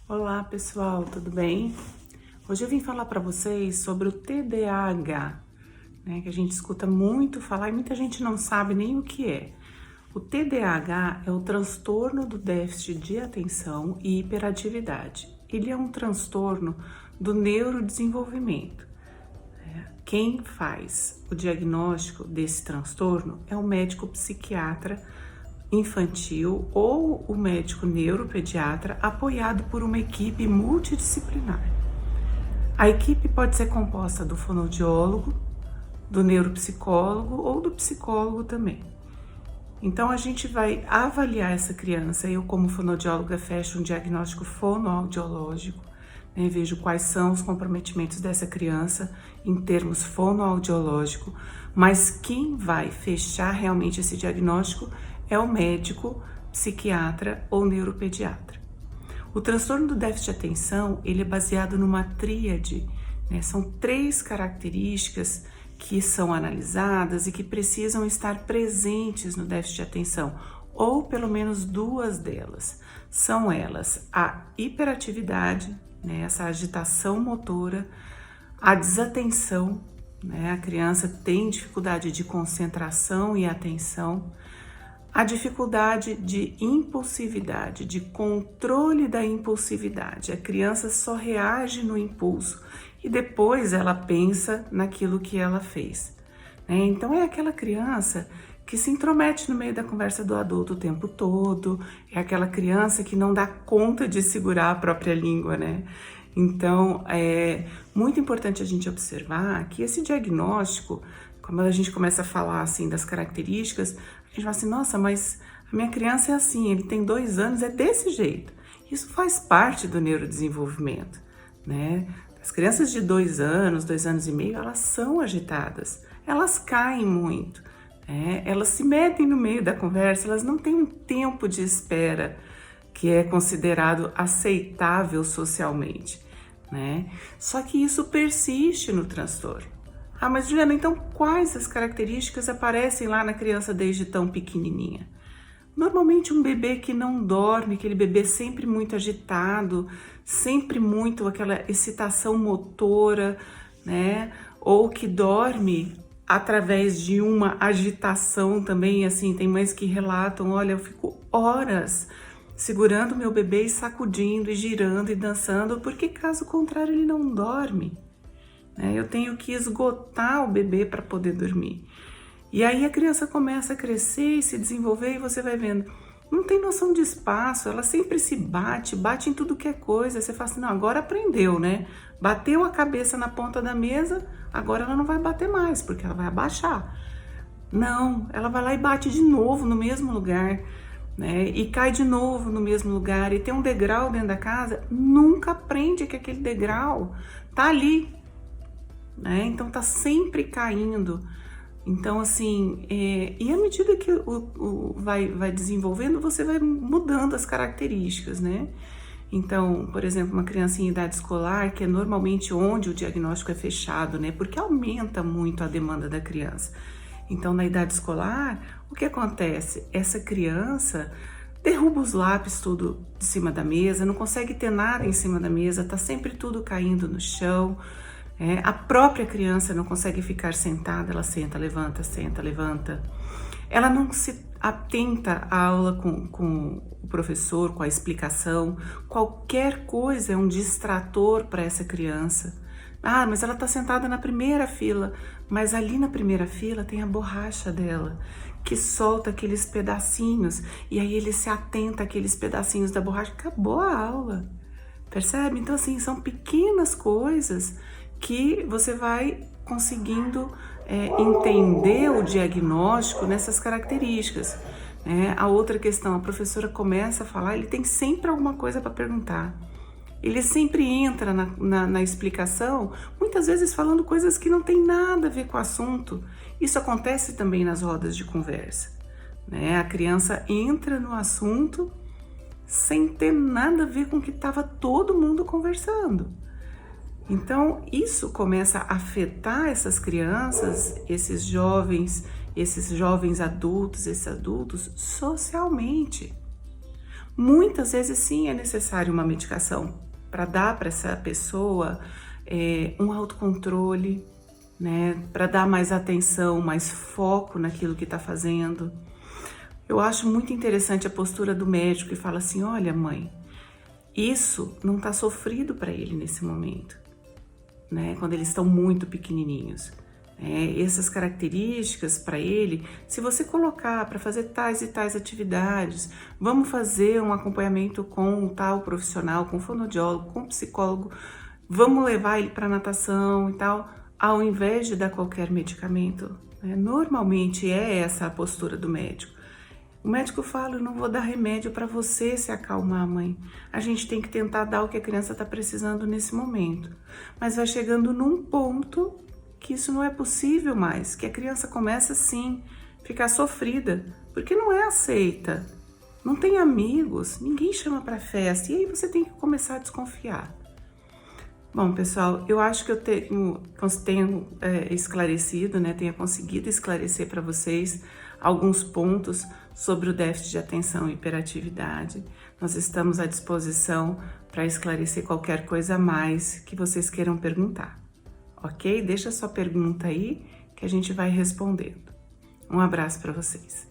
Olá pessoal, tudo bem? Hoje eu vim falar para vocês sobre o TDAH, né, que a gente escuta muito falar e muita gente não sabe nem o que é. O TDAH é o transtorno do déficit de atenção e hiperatividade. Ele é um transtorno do neurodesenvolvimento. Quem faz o diagnóstico desse transtorno é o médico psiquiatra infantil ou o médico neuropediatra apoiado por uma equipe multidisciplinar. A equipe pode ser composta do fonoaudiólogo, do neuropsicólogo ou do psicólogo também. Então a gente vai avaliar essa criança. Eu, como fonoaudióloga, fecho um diagnóstico fonoaudiológico, né? Vejo quais são os comprometimentos dessa criança em termos fonoaudiológicos, mas quem vai fechar realmente esse diagnóstico é o médico, psiquiatra ou neuropediatra. O transtorno do déficit de atenção, ele é baseado numa tríade, né? São 3 características que são analisadas e que precisam estar presentes no déficit de atenção, ou pelo menos 2 delas. São elas a hiperatividade, né? Essa agitação motora, a desatenção, né? A criança tem dificuldade de concentração e atenção, a dificuldade de impulsividade, de controle da impulsividade. A criança só reage no impulso e depois ela pensa naquilo que ela fez, né? Então é aquela criança que se intromete no meio da conversa do adulto o tempo todo, é aquela criança que não dá conta de segurar a própria língua, né? Então é muito importante a gente observar que esse diagnóstico, quando a gente começa a falar assim das características, a gente fala assim, nossa, mas a minha criança é assim, ele tem 2 anos, é desse jeito. Isso faz parte do neurodesenvolvimento, né? As crianças de 2 anos, 2 anos e meio, elas são agitadas, elas caem muito, né? Elas se metem no meio da conversa, elas não têm um tempo de espera que é considerado aceitável socialmente, né? Só que isso persiste no transtorno. Ah, mas Juliana, então quais as características aparecem lá na criança desde tão pequenininha? Normalmente um bebê que não dorme, aquele bebê sempre muito agitado, sempre muito aquela excitação motora, né? Ou que dorme através de uma agitação também, assim, tem mães que relatam, olha, eu fico horas segurando meu bebê e sacudindo e girando e dançando, porque caso contrário ele não dorme. Eu tenho que esgotar o bebê para poder dormir. E aí a criança começa a crescer e se desenvolver e você vai vendo, não tem noção de espaço, ela sempre se bate em tudo que é coisa. Você fala assim, não, agora aprendeu, né? Bateu a cabeça na ponta da mesa, agora ela não vai bater mais, porque ela vai abaixar. Não, ela vai lá e bate de novo no mesmo lugar, né? E cai de novo no mesmo lugar. E tem um degrau dentro da casa, nunca aprende que aquele degrau tá ali, né? Então tá sempre caindo. Então assim, e à medida que vai desenvolvendo, você vai mudando as características, né? Então, por exemplo, uma criança em idade escolar, que é normalmente onde o diagnóstico é fechado, né? Porque aumenta muito a demanda da criança. Então, na idade escolar, o que acontece? Essa criança derruba os lápis tudo de cima da mesa, não consegue ter nada em cima da mesa, tá sempre tudo caindo no chão. A própria criança não consegue ficar sentada, ela senta, levanta. Ela não se atenta à aula com o professor, com a explicação. Qualquer coisa é um distrator para essa criança. Ah, mas ela está sentada na primeira fila, mas ali na primeira fila tem a borracha dela, que solta aqueles pedacinhos, e aí ele se atenta àqueles pedacinhos da borracha, acabou a aula, percebe? Então assim, são pequenas coisas que você vai conseguindo entender o diagnóstico nessas características. A outra questão, a professora começa a falar, ele tem sempre alguma coisa para perguntar. Ele sempre entra na explicação, muitas vezes falando coisas que não tem nada a ver com o assunto. Isso acontece também nas rodas de conversa, né? A criança entra no assunto sem ter nada a ver com o que estava todo mundo conversando. Então, isso começa a afetar essas crianças, esses jovens adultos, esses adultos socialmente. Muitas vezes sim é necessário uma medicação para dar para essa pessoa um autocontrole, né? Para dar mais atenção, mais foco naquilo que está fazendo. Eu acho muito interessante a postura do médico que fala assim: olha, mãe, isso não está sofrido para ele nesse momento, né? Quando eles estão muito pequenininhos. Essas características para ele, se você colocar para fazer tais e tais atividades, vamos fazer um acompanhamento com tal profissional, com fonoaudiólogo, com psicólogo, vamos levar ele para natação e tal, ao invés de dar qualquer medicamento, né? Normalmente é essa a postura do médico. O médico fala: eu não vou dar remédio para você se acalmar, mãe. A gente tem que tentar dar o que a criança está precisando nesse momento. Mas vai chegando num ponto que isso não é possível mais, que a criança começa sim a ficar sofrida, porque não é aceita, não tem amigos, ninguém chama para festa, e aí você tem que começar a desconfiar. Bom, pessoal, eu acho que eu tenho esclarecido, né, tenha conseguido esclarecer para vocês alguns pontos sobre o déficit de atenção e hiperatividade. Nós estamos à disposição para esclarecer qualquer coisa a mais que vocês queiram perguntar. Ok? Deixa sua pergunta aí que a gente vai respondendo. Um abraço para vocês.